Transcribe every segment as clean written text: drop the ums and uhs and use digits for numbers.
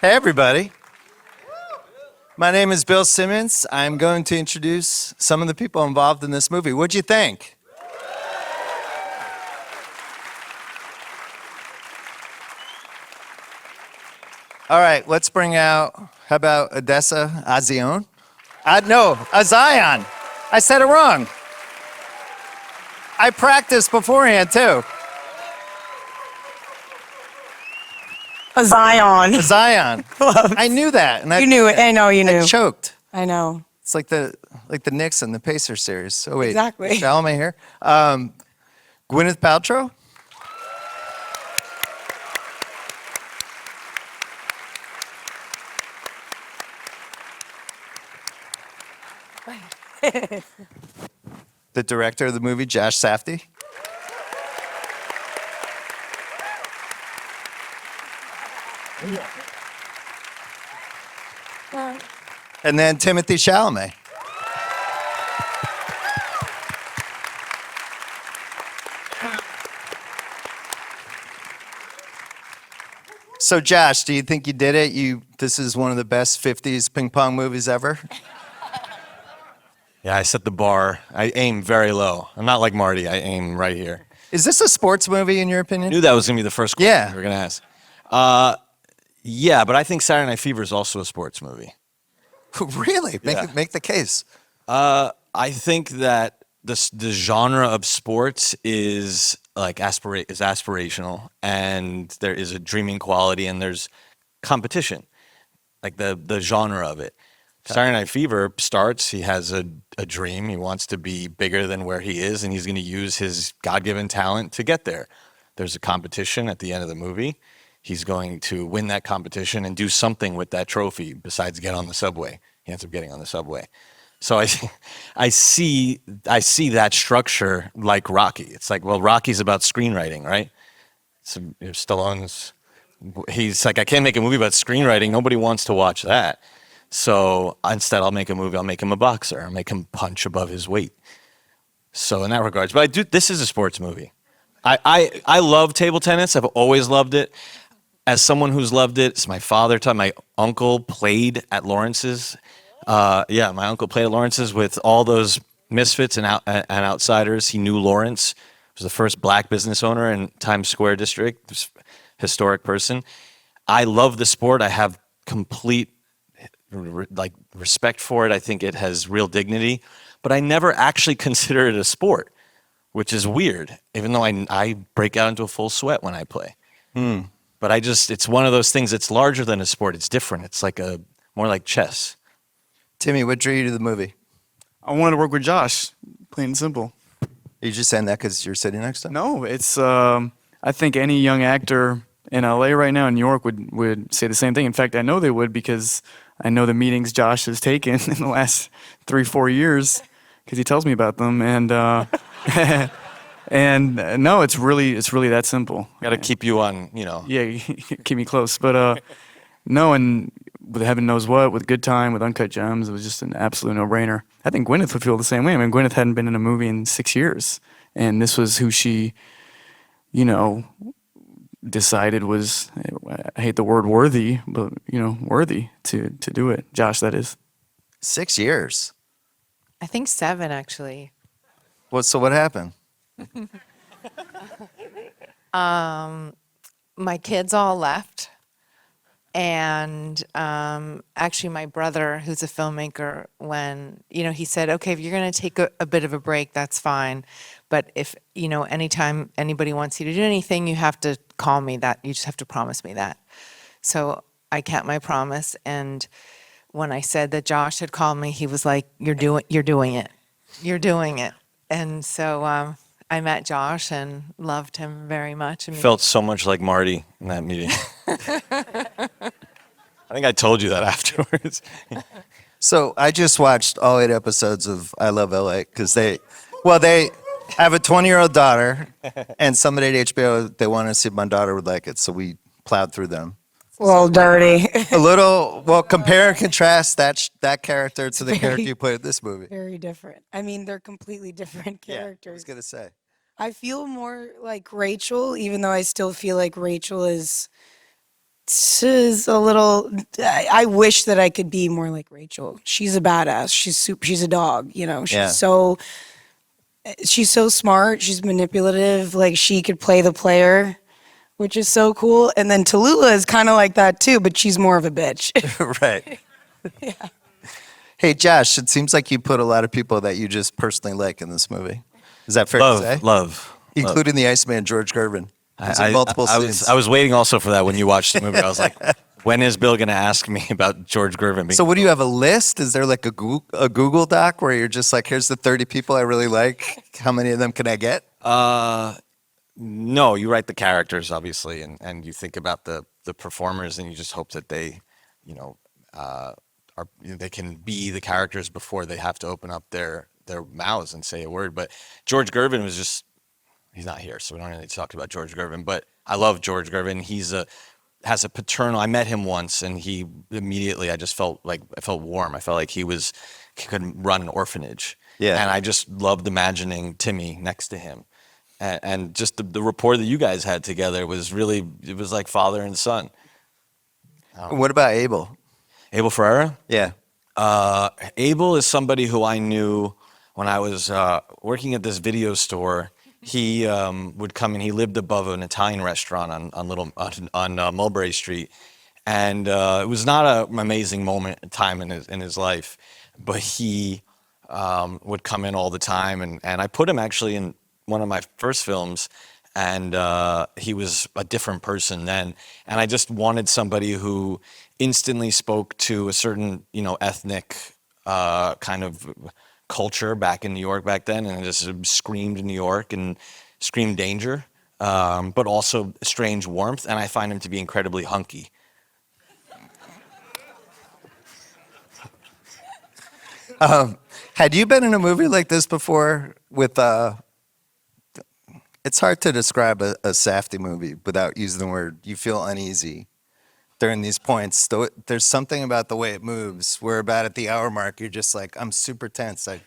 Hey, everybody. My name is Bill Simmons. I'm going to introduce some of the people involved in this movie. What'd you think? All right, let's bring out, how about Odessa, Azion? No, Azion. I said it wrong. I practiced beforehand, too. Azion. Azion. I knew that. And You knew it. I know you knew. I choked. I know. It's like the Knicks and the Pacers series. Oh, wait. Exactly. Chalamet here. Gwyneth Paltrow. The director of the movie, Josh Safdie. And then Timothée Chalamet. So Josh, do you think you did it? This is one of the best 50s ping pong movies ever? Yeah, I set the bar. I aim very low. I'm not like Marty. I aim right here. Is this a sports movie in your I opinion? knew that was going to be the first question Yeah. you were going to ask. Yeah, but I think Saturday Night Fever is also a sports movie. Really? Yeah. Make the case. I think that the genre of sports is like is aspirational, and there is a dreaming quality, and there's competition, like the genre of it. Saturday Night Fever starts, he has a dream. He wants to be bigger than where he is, and he's going to use his God-given talent to get there. There's a competition at the end of the movie. He's going to win that competition and do something with that trophy besides get on the subway. He ends up getting on the subway. So I see that structure like Rocky. It's like, well, Rocky's about screenwriting, right? So he's like, I can't make a movie about screenwriting. Nobody wants to watch that. So instead, I'll make a movie. I'll make him a boxer. I'll make him punch above his weight. So in that regards, but this is a sports movie. I love table tennis. I've always loved it. As someone who's loved it, it's my father taught. My uncle played at Lawrence's. My uncle played at Lawrence's with all those misfits and outsiders. He knew Lawrence. He was the first black business owner in Times Square district. Historic person. I love the sport. I have complete respect for it. I think it has real dignity, but I never actually consider it a sport, which is weird, even though I break out into a full sweat when I play. But it's one of those things. It's larger than a sport. It's different. It's like more like chess. Timmy, what drew you to the movie? I wanted to work with Josh, plain and simple. Are you just saying that because you're sitting next to him? No, it's I think any young actor in LA right now, in New York, would say the same thing. In fact, I know they would, because I know the meetings Josh has taken in the last 3-4 years, because he tells me about them. And no, it's really that simple. Got to keep you on, Yeah, keep me close. But no, and with Heaven Knows What, with Good Time, with Uncut Gems, it was just an absolute no-brainer. I think Gwyneth would feel the same way. I mean, Gwyneth hadn't been in a movie in 6 years, and this was who she, decided was, I hate the word worthy, but, worthy to do it. Josh, that is. 6 years. I think 7, actually. So what happened? My kids all left. And actually, my brother, who's a filmmaker, when, he said, okay, if you're going to take a bit of a break, that's fine. But if, anytime anybody wants you to do anything, you have to call me that. You just have to promise me that. So I kept my promise. And when I said that Josh had called me, he was like, you're doing it. You're doing it. And so I met Josh and loved him very much. Felt so much like Marty in that meeting. I think I told you that afterwards. So I just watched all 8 episodes of I Love LA because they have a 20-year-old daughter, and somebody at HBO, they wanted to see if my daughter would like it, so we plowed through them. Well, dirty. Compare and contrast that character to the character you played in this movie. Very different. I mean, they're completely different Yeah, I was characters. going to say. I feel more like Rachel, even though I still feel like Rachel is is a little. I wish that I could be more like Rachel. She's a badass. She's a dog. You know. Yeah. She's so smart. She's manipulative. Like she could play the player, which is so cool. And then Tallulah is kind of like that too, but she's more of a bitch. Right. Hey, Josh, it seems like you put a lot of people that you just personally like in this movie. Is that fair to say? Love. Including the Iceman, George Gervin. He's in multiple scenes. I was waiting also for that when you watched the movie. I was like, when is Bill going to ask me about George Gervin? So what do you have, a list? Is there like a Google Doc where you're just like, here's the 30 people I really like. How many of them can I get? No, you write the characters, obviously, and you think about the performers, and you just hope that they, they can be the characters before they have to open up their mouths and say a word. But George Gervin was just, he's not here, so we don't really talk about George Gervin. But I love George Gervin. Has a paternal. I met him once, and he immediately, I felt warm. I felt like he could run an orphanage. Yeah. And I just loved imagining Timmy next to him. And just the rapport that you guys had together was really, it was like father and son. What about Abel? Abel Ferreira? Yeah. Abel is somebody who I knew when I was working at this video store. He would come in. He lived above an Italian restaurant on Mulberry Street, and it was not an amazing time in his life, but he would come in all the time, and I put him actually in one of my first films, and he was a different person then, and I just wanted somebody who instantly spoke to a certain ethnic kind of culture back in New York back then, and it just screamed New York and screamed danger, but also strange warmth, and I find him to be incredibly hunky. Had you been in a movie like this before with it's hard to describe a Safdie movie without using the word, you feel uneasy during these points. There's something about the way it moves where about at the hour mark, you're just like, I'm super tense. I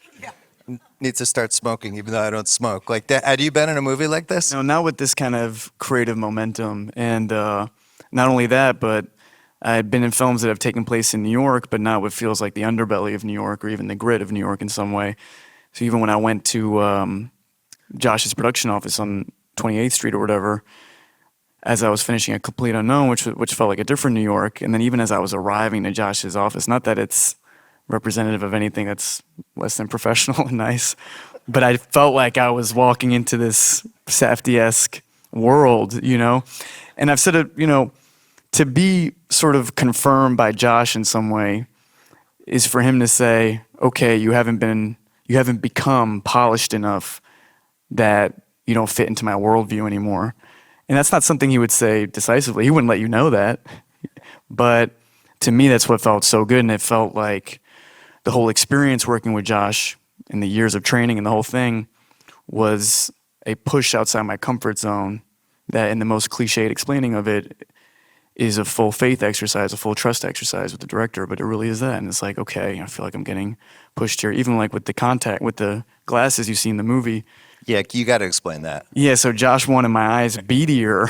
need to start smoking even though I don't smoke. Like that. Had you been in a movie like this? No, not with this kind of creative momentum. And not only that, but I'd been in films that have taken place in New York, but not what feels like the underbelly of New York or even the grit of New York in some way. So even when I went to Josh's production office on 28th Street or whatever, as I was finishing A Complete Unknown, which felt like a different New York, and then even as I was arriving to Josh's office, not that it's representative of anything that's less than professional and nice, but I felt like I was walking into this Safdie-esque world, And I've said it, to be sort of confirmed by Josh in some way is for him to say, okay, you haven't become polished enough that you don't fit into my worldview anymore. And that's not something he would say decisively. He wouldn't let you know that. But to me, that's what felt so good. And it felt like the whole experience working with Josh and the years of training and the whole thing was a push outside my comfort zone that, in the most cliched explaining of it, is a full faith exercise, a full trust exercise with the director. But it really is that. And it's like, okay, I feel like I'm getting pushed here. Even like with the glasses you see in the movie. Yeah, you got to explain that. Yeah, so Josh wanted my eyes beadier,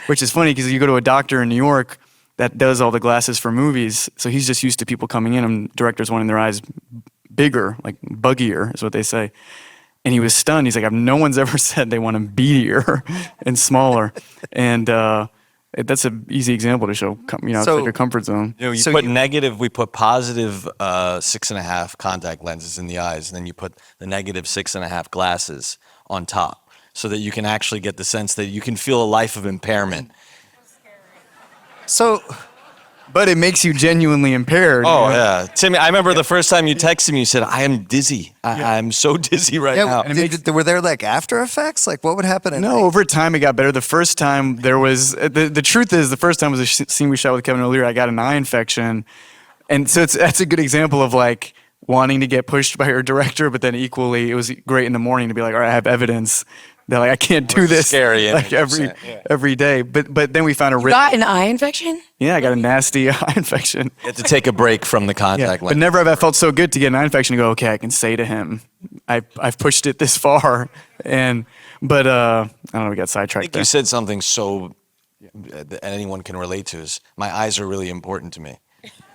which is funny because you go to a doctor in New York that does all the glasses for movies, so he's just used to people coming in and directors wanting their eyes bigger, like buggier is what they say. And he was stunned. He's like, no one's ever said they want them beadier and smaller. And that's an easy example to show, outside your comfort zone. We put positive 6.5 contact lenses in the eyes, and then you put the negative 6.5 glasses on top so that you can actually get the sense that you can feel a life of impairment. So, but it makes you genuinely impaired. Oh, yeah. Timmy, I remember the first time you texted me, you said, I am dizzy. I'm so dizzy right now. Were there like after effects? Like what would happen at night? Over time it got better. The first time there was, the truth is the first time was a scene we shot with Kevin O'Leary. I got an eye infection. And so that's a good example of like wanting to get pushed by your director, but then equally it was great in the morning to be like, all right, I have evidence. They're like, I can't do this scary like every day. But then we found a You got an eye infection? Yeah, I got a nasty eye infection. You had to take a break from the contact lens. But never have I felt so good to get an eye infection and go, okay, I can say to him, I've pushed it this far. But I don't know, we got sidetracked I think you said something so that anyone can relate to is my eyes are really important to me.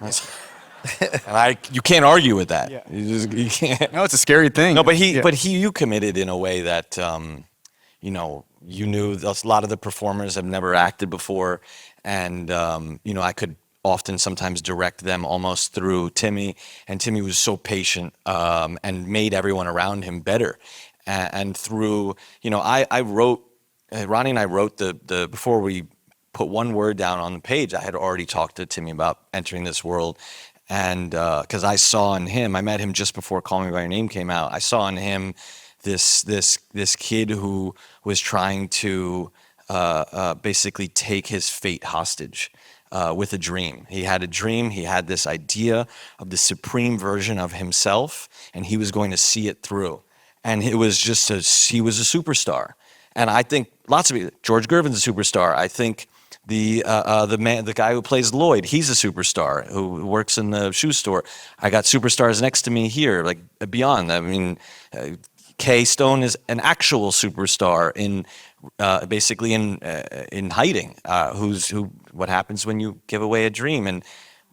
And you can't argue with that. Yeah. You can't. No, it's a scary thing. No, but Yeah. you committed in a way that you knew a lot of the performers have never acted before, and I could often sometimes direct them almost through Timmy, and Timmy was so patient and made everyone around him better, and through I wrote Ronnie and I wrote the before we put one word down on the page. I had already talked to Timmy about entering this world. And because I saw in him, I met him just before Call Me by Your Name came out. I saw in him this kid who was trying to basically take his fate hostage with a dream. He had a dream. He had this idea of the supreme version of himself, and he was going to see it through. And it was just he was a superstar. And I think lots of people. George Gervin's a superstar. I think. The guy who plays Lloyd, he's a superstar who works in the shoe store. I got superstars next to me here, like beyond. I mean, Kay Stone is an actual superstar in basically in hiding. What happens when you give away a dream? And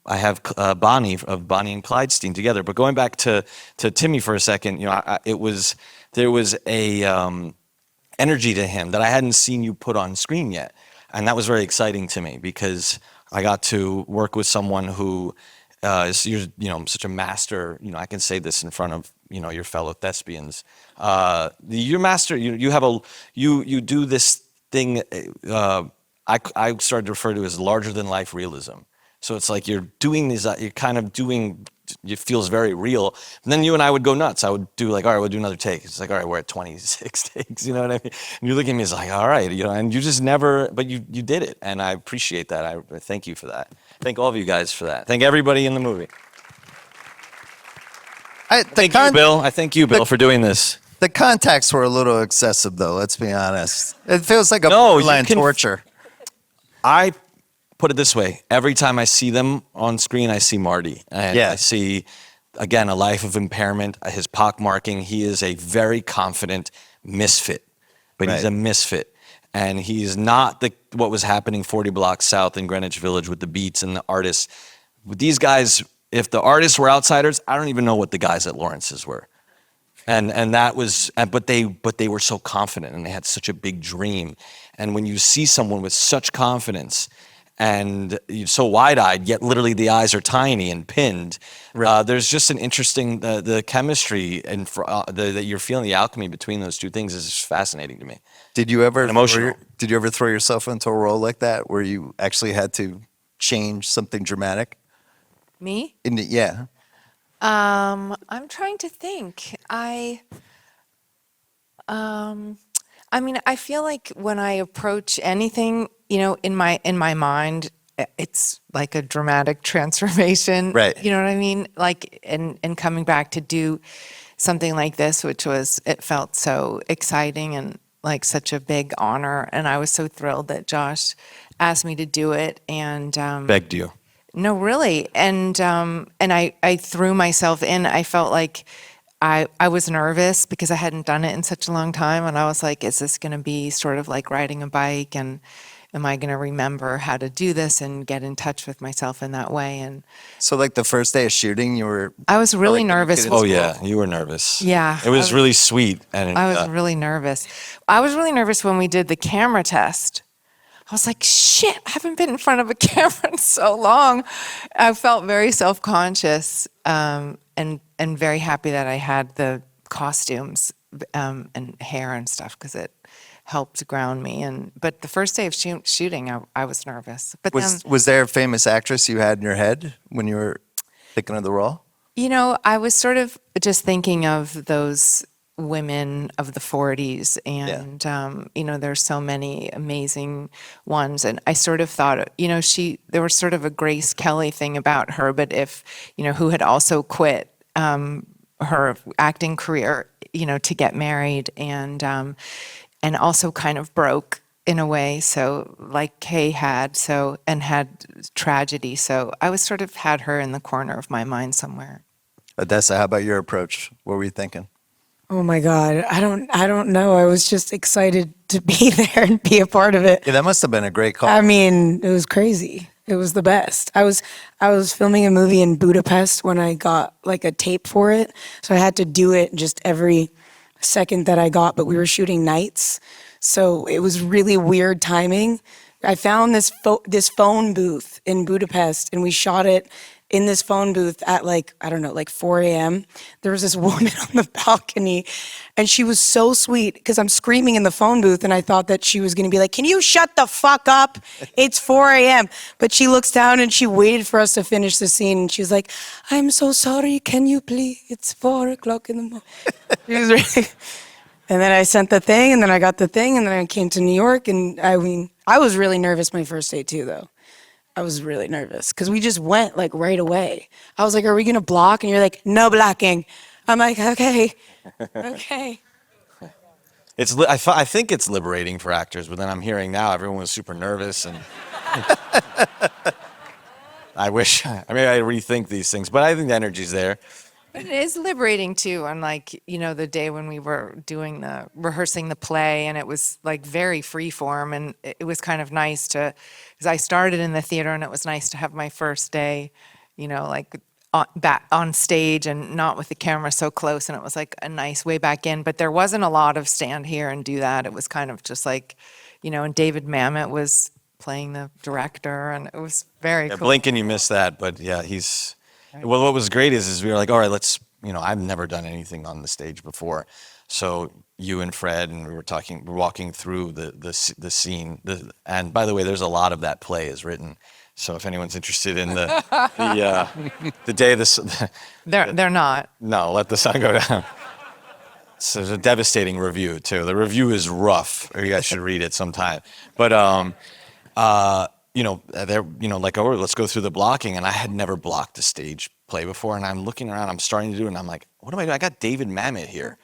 I have Bonnie and Clydestein together. But going back to Timmy for a second, there was a energy to him that I hadn't seen you put on screen yet. And that was very exciting to me because I got to work with someone who is such a master. I can say this in front of your fellow thespians. You're master. You do this thing. I started to refer to as larger than life realism. So it's like you're doing these. You're kind of doing. It feels very real. And then you and I would go nuts. I would do like, all right, we'll do another take. It's like, all right, we're at 26 takes. You know what I mean? And you look at me, it's like, all right, and you just never, but you did it. And I appreciate that. I thank you for that. Thank all of you guys for that. Thank everybody in the movie. Thank you, Bill. I thank you, Bill, for doing this. The contacts were a little excessive, though. Let's be honest. It feels like a No, you borderline can- torture. I put it this way. Every time I see them on screen, I see Marty. And Yeah. I see, again, a life of impairment, his pockmarking. He is a very confident misfit, but he's Right. a misfit. And he's not what was happening 40 blocks south in Greenwich Village with the beats and the artists. With these guys, if the artists were outsiders, I don't even know what the guys at Lawrence's were. And that was, but they were so confident and they had such a big dream. And when you see someone with such confidence and you're so wide-eyed, yet literally the eyes are tiny and pinned, there's just an interesting, the chemistry and that you're feeling, the alchemy between those two things is fascinating to me. Did you ever emotional. Did you ever throw yourself into a role like that where you actually had to change something dramatic? Me? Yeah. I'm trying to think. I mean, I feel like when I approach anything, in my mind, it's like a dramatic transformation. Right. You know what I mean? Like, and coming back to do something like this, it felt so exciting and like such a big honor. And I was so thrilled that Josh asked me to do it. And Begged you. no, really. And I threw myself in. I felt like I was nervous because I hadn't done it in such a long time. And I was like, is this going to be sort of like riding a bike? And am I going to remember how to do this and get in touch with myself in that way? And So like the first day of shooting, you were I was really nervous. Oh yeah, you were nervous. Yeah, It was really sweet. And I was really nervous. I was really nervous when we did the camera test. I was like, shit, I haven't been in front of a camera in so long. I felt very self-conscious and very happy that I had the costumes and hair and stuff because it helped ground me. But the first day of shooting, I was nervous. But then, was there a famous actress you had in your head when you were thinking of the role? I was sort of just thinking of those women of the 40s and there's so many amazing ones, and I sort of thought there was sort of a Grace Kelly thing about her, but if who had also quit her acting career to get married and also kind of broke in a way, so like Kay had, and had tragedy, so I was sort of had her in the corner of my mind somewhere. Odessa, how about your approach? What were you thinking? Oh my God. I don't know. I was just excited to be there and be a part of it. Yeah, that must have been a great call. I mean, it was crazy. It was the best. I was filming a movie in Budapest when I got like a tape for it. So I had to do it just every second that I got, but we were shooting nights. So it was really weird timing. I found this phone booth in Budapest and we shot it in this phone booth at like, I don't know, like 4 a.m. There was this woman on the balcony and she was so sweet because I'm screaming in the phone booth and I thought that she was going to be like, can you shut the fuck up? It's 4 a.m. But she looks down and she waited for us to finish the scene and she was like, I'm so sorry. Can you please? It's 4 o'clock in the morning. She was really... And then I sent the thing and then I got the thing and then I came to New York and I mean, I was really nervous my first day too though. I was really nervous because we just went like right away. I was like, are we going to block? And you're like, no blocking. I'm like, okay, okay. I think it's liberating for actors, but then I'm hearing now everyone was super nervous and I rethink these things, but I think the energy's there. But it is liberating too. And like, the day when we were rehearsing the play and it was like very free form and it was kind of nice because I started in the theater and it was nice to have my first day, like back on stage and not with the camera so close. And it was like a nice way back in, but there wasn't a lot of stand here and do that. It was kind of just like, and David Mamet was playing the director and it was very cool. Blink and you missed that, but yeah, well, what was great is we were like, all right, let's, I've never done anything on the stage before. So you and Fred and we're walking through the scene. And by the way, there's a lot of that play is written. So if anyone's interested in the day this, They're not. No, let the sun go down. So there's a devastating review too. The review is rough. You guys should read it sometime. But like, oh, let's go through the blocking. And I had never blocked a stage play before. And I'm looking around, I'm starting to do it. And I'm like, what do I do? I got David Mamet here.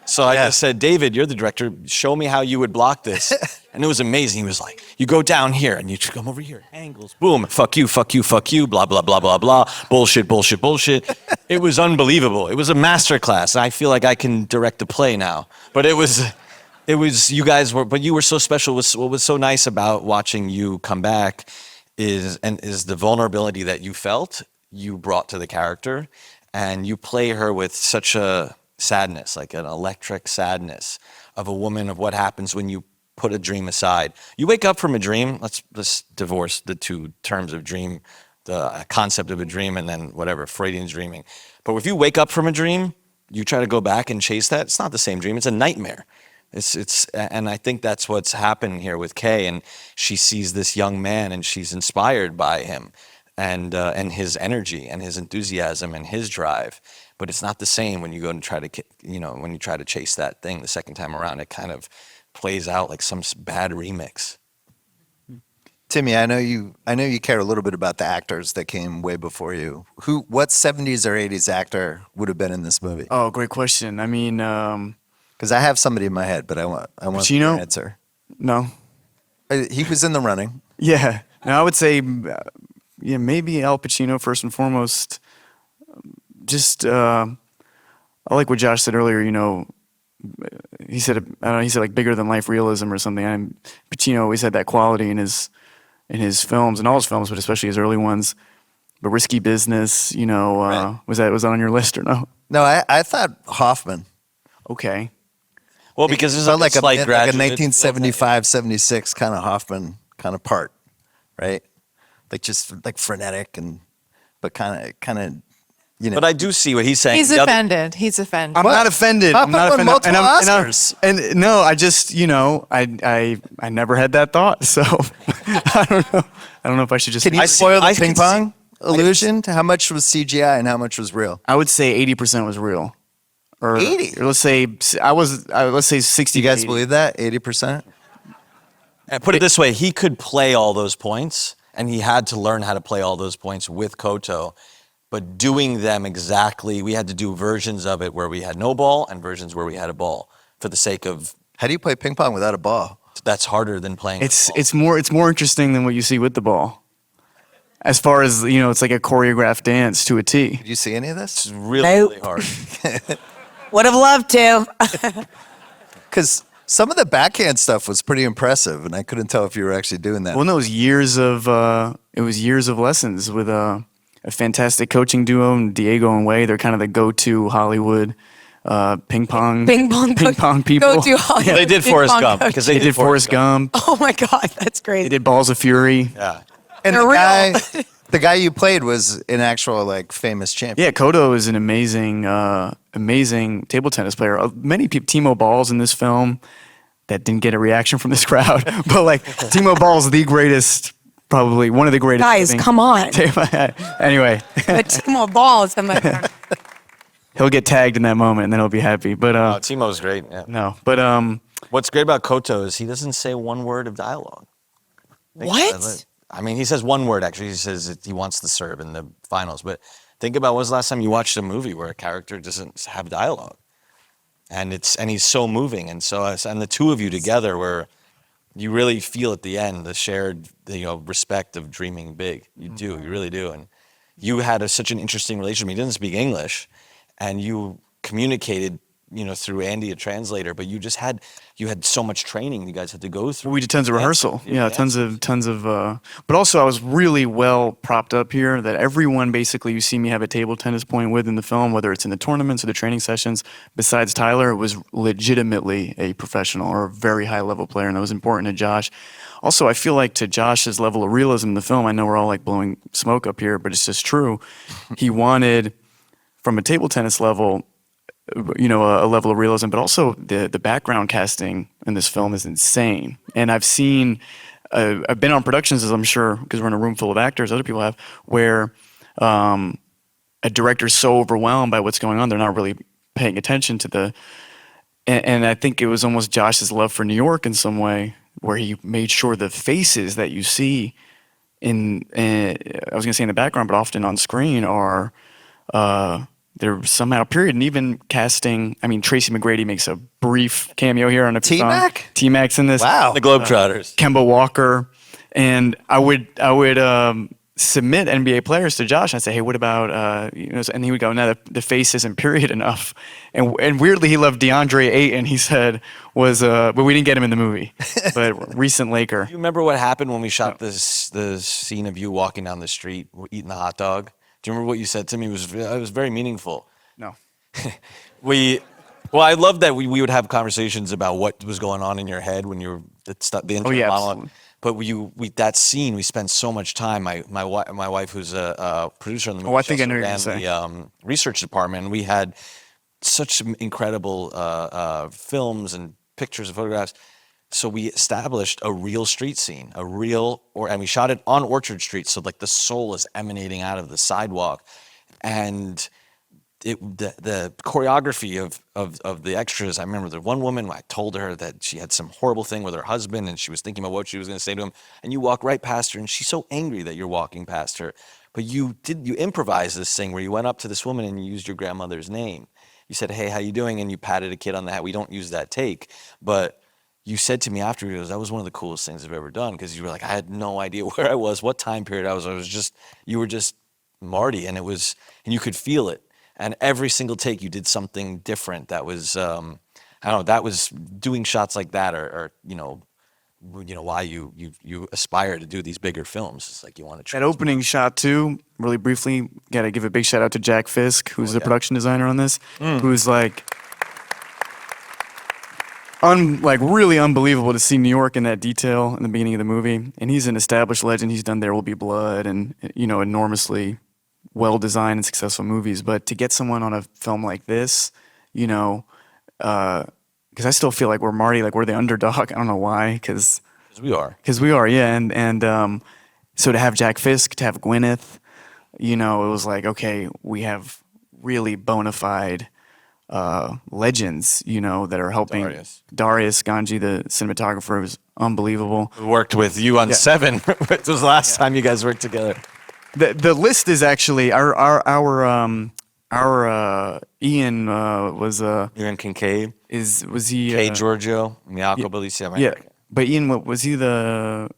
So I just said, David, you're the director. Show me how you would block this. And it was amazing. He was like, you go down here and you come over here. Angles, boom, fuck you, fuck you, fuck you, blah, blah, blah, blah, blah. Bullshit, bullshit, bullshit. It was unbelievable. It was a masterclass. I feel like I can direct a play now. But it was you guys were, but you were so special. What was so nice about watching you come back is the vulnerability that you felt you brought to the character, and you play her with such a sadness, like an electric sadness of a woman, of what happens when you put a dream aside. You wake up from a dream. Let's divorce the two terms of dream, the concept of a dream, and then whatever Freudian dreaming. But if you wake up from a dream, you try to go back and chase that. It's not the same dream. It's a nightmare. And I think that's what's happened here with Kay, and she sees this young man and she's inspired by him and his energy and his enthusiasm and his drive. But it's not the same when you go and try to, when you try to chase that thing the second time around. It kind of plays out like some bad remix. Timmy, I know you care a little bit about the actors that came way before you. What 70s or 80s actor would have been in this movie? Oh, great question. I mean, Because I have somebody in my head, but I want Pacino? the answer. no. He was in the running. Yeah. No, I would say, maybe Al Pacino first and foremost. Just, I like what Josh said earlier. He said, like bigger than life realism or something. Pacino always had that quality in his films, and all his films, but especially his early ones. But Risky Business, Right. was that on your list or no? No, I thought Hoffman. Okay. Well, because there's Felt a slight like a graduate. 1975, 76 kind of Hoffman kind of part, right? Like just like frenetic but kind of. But I do see what he's saying. He's The other- offended. He's offended. I'm not offended. I'm not Hoffman won offended. multiple Oscars. And no, I just, I never had that thought. So I don't know if I should just. Can you I spoil the I ping can see- pong illusion? How much was CGI and how much was real? I would say 80% was real. Or 80? Or let's say let's say 60. Do you guys 80. believe that? 80%? Put it this way, he could play all those points, and he had to learn how to play all those points with Koto. But doing them exactly, we had to do versions of it where we had no ball and versions where we had a ball for the sake of, How do you play ping pong without a ball? that's harder than playing with a ball. It's more interesting than what you see with the ball. As far as, it's like a choreographed dance to a T. Did you see any of this? It's really, Nope. really hard. Would have loved to. Because some of the backhand stuff was pretty impressive, and I couldn't tell if you were actually doing that. Well, no, it was years of lessons with a fantastic coaching duo, Diego and Wei. They're kind of the go-to Hollywood ping pong people. Go to Hollywood. They did ping Forrest pong Gump coach. because They did Forrest Gump. Oh my God, that's They crazy. did Balls of Fury. Yeah. And They're the real. guy, the guy you played was an actual like famous champion. Yeah, Kodo is an amazing table tennis player. Many people, Timo Ball's in this film that didn't get a reaction from this crowd, but like Timo Ball's the greatest, probably one of the greatest. Guys, living- come on. Anyway, But Timo Balls. I'm like, he'll get tagged in that moment and then he'll be happy. But Oh, Timo's great. Yeah. no, but What's great about Koto is he doesn't say one word of dialogue. what? I mean, he says one word actually. He says that he wants to serve in the finals. But think about when's the last time you watched a movie where a character doesn't have dialogue, and he's so moving, and the two of you together, where you really feel at the end the shared respect of dreaming big. You really do, and you had such an interesting relationship. He didn't speak English, and you communicated through Andy, a translator, but you had so much training you guys had to go through. we did tons of rehearsal. Yeah, Tons of. But also, I was really well propped up here. That everyone basically you see me have a table tennis point with in the film, whether it's in the tournaments or the training sessions, besides Tyler, was legitimately a professional or a very high level player, and that was important to Josh. Also, I feel like to Josh's level of realism in the film, I know we're all like blowing smoke up here, but it's just true. He wanted, from a table tennis level, a level of realism, but also the background casting in this film is insane. And I've been on productions, as I'm sure, because we're in a room full of actors, other people have, where a director's so overwhelmed by what's going on, they're not really paying attention to and I think it was almost Josh's love for New York in some way, where he made sure the faces that you see I was going to say in the background, but often on screen are, they're somehow period. And even casting, I mean, Tracy McGrady makes a brief cameo here on a T-Mac? T-Mac's in this. Wow. The Globetrotters. Kemba Walker. And I would submit NBA players to Josh. I'd say, hey, what about, and he would go, no, the face isn't period enough. And weirdly, he loved DeAndre Ayton, he said, but we didn't get him in the movie. But recent Laker. You remember what happened when we shot the scene of you walking down the street eating the hot dog? Do you remember what you said to me? It was very meaningful. No. I love that we would have conversations about what was going on in your head when you were the intro monologue. Absolutely. But that scene, we spent so much time. My wife, who's a producer on the movie, Oh, I think I know what you're ran gonna say. the research department. And we had such incredible films and pictures and photographs. So we established a real street scene, and we shot it on Orchard Street. So like the soul is emanating out of the sidewalk, and the choreography of the extras. I remember the one woman, I told her that she had some horrible thing with her husband, and she was thinking about what she was going to say to him. And you walk right past her, and she's so angry that you're walking past her. But you improvised this thing where you went up to this woman and you used your grandmother's name. You said, "Hey, how you doing?" And you patted a kid on the head. We don't use that take, but you said to me afterwards, that was one of the coolest things I've ever done, because you were like, I had no idea where I was, what time period I was. You were just Marty, and you could feel it. And every single take, you did something different. That was, I don't know, that was doing shots like that, or why you aspire to do these bigger films. It's like you want to. That opening shot too, really briefly, got to give a big shout out to Jack Fisk, who's the production designer on this, who's like really unbelievable to see New York in that detail in the beginning of the movie. And he's an established legend. He's done There Will Be Blood and, enormously well-designed and successful movies. But to get someone on a film like this, because I still feel like we're Marty, like we're the underdog. I don't know why, because we are. Because we are, yeah. And so to have Jack Fisk, to have Gwyneth, it was like, okay, we have really bona fide legends, that are helping. Darius Ganji, the cinematographer, was unbelievable. We worked with you on Seven. It was the last time you guys worked together. The list is actually our Ian was Ian Kincaid. Was he Kay Giorgio, Miyako Bellissimo. Yeah, but Ian, was he the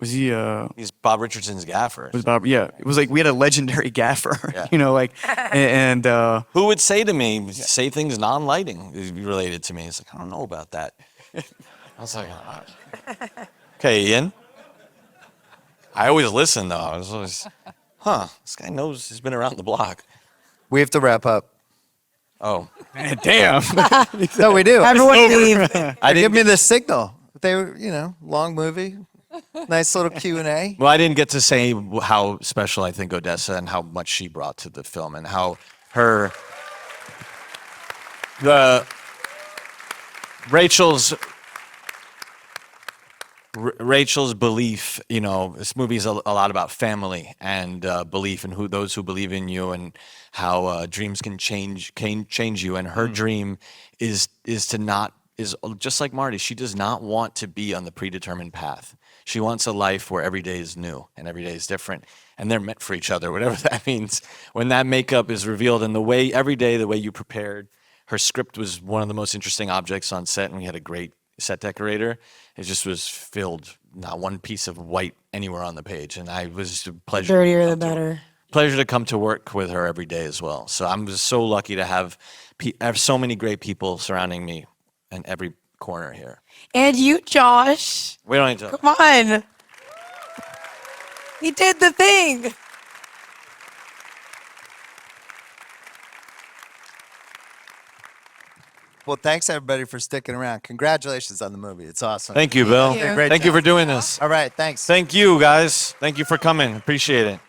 Was he? He's Bob Richardson's gaffer. Was Bob? Yeah, it was like we had a legendary gaffer. Yeah. You know, like and Who would say to me, say things non-lighting related to me? It's like, I don't know about that. I was like, okay, Ian. I always listen though. I was always, this guy knows, he's been around the block. We have to wrap up. Oh, man, damn. No, we do. Everyone leave. I Give didn't. me the signal. They were, long movie, nice little Q&A. Well, I didn't get to say how special I think Odessa and how much she brought to the film and how Rachel's belief, this movie is a lot about family and belief and those who believe in you and how dreams can change you. And her dream is just like Marty. She does not want to be on the predetermined path. She wants a life where every day is new and every day is different, and they're meant for each other, whatever that means. When that makeup is revealed and the way you prepared, her script was one of the most interesting objects on set, and we had a great set decorator. It just was filled, not one piece of white anywhere on the page, and I was just a pleasure. Dirtier the better. Pleasure to come to work with her every day as well. So I'm just so lucky to have so many great people surrounding me in every corner here. And you, Josh. We don't need to. Come on. He did the thing. Well, thanks everybody for sticking around. Congratulations on the movie. It's awesome. Thank you, Bill. Thank you. Great Thank you job. for doing this. All right, thanks. Thank you, guys. Thank you for coming. Appreciate it.